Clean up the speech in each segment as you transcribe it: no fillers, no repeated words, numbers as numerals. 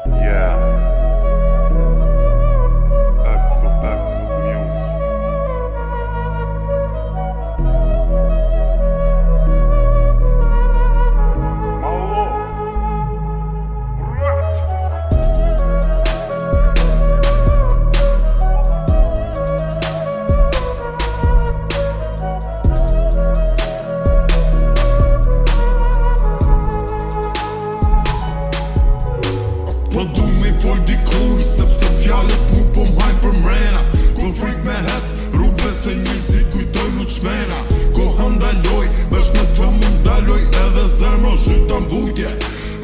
Yeah. Exo music. Po du me fol dikuj, sepse fjallet mu po m'hajnë për mrena. Ko frik me hec, rrugve se njëzit kujtoj mu qmena. Ko handaloj, vesh me të mu ndaloj, edhe zërmo zhyta m'vujtje.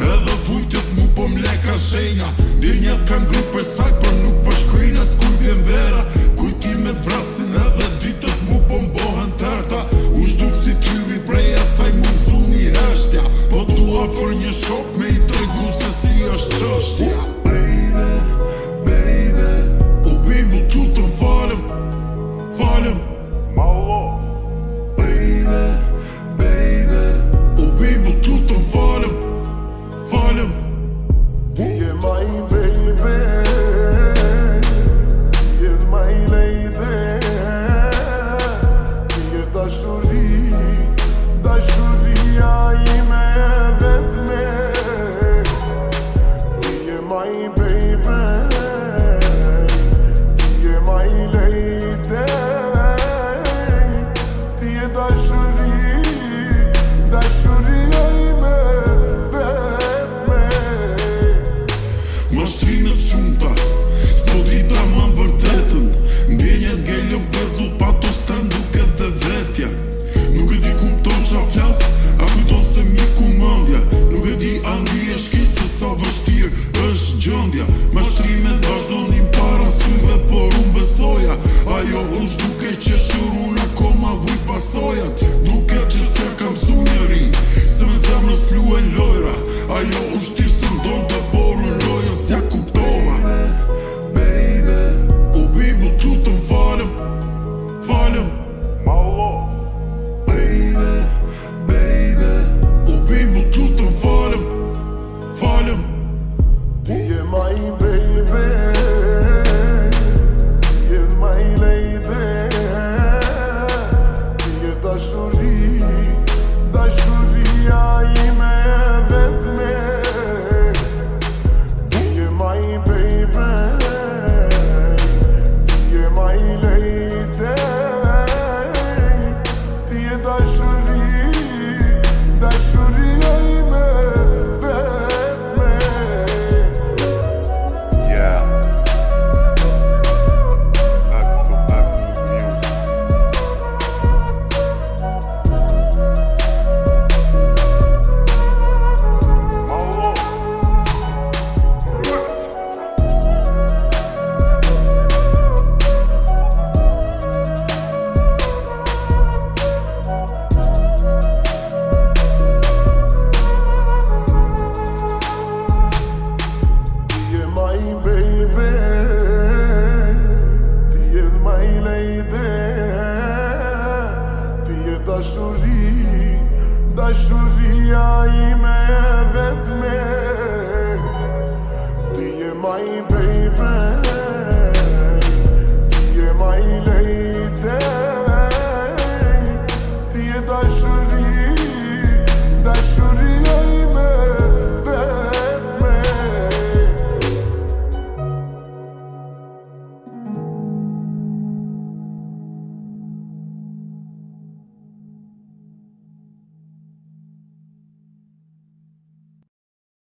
Edhe vujtjet mu po m'leka shenja. Djenjat kan gru për saj, për nuk për shkrina, s'kuj vjen vera. Kujtime vrasin edhe ditët mu po m'bohen tërta. U shduk si tymi prej asaj mu m'zu një heshtja. Po tu ofër një shok me i tregu se si është qështja. Baby, baby, oh baby, tutëm falem, falem. My love. Baby, baby, oh baby, tutëm falem, falem. Ti je my baby, ti je my lady. Ti je dashuria ime vetme. Ti je my baby, ti je my lady. Ti je dashuria ime vetme. Mashtrimet shumëta, s'po drita ma vërtetën. Ndjenjet gellëm bezut pa to stem duke dhe vetja. Nuk e di kupton qa flas, a kujton se miku mëndja. Nuk e di a ndi e shki se sa vështir është gjëndja. Mashtrimet vazhdonin para syve, por unë besoja. Ajo është duke që shurun akoma vuj pasojat. Duke që se kam su njëri, se me zemrës luen lojra. Ajo është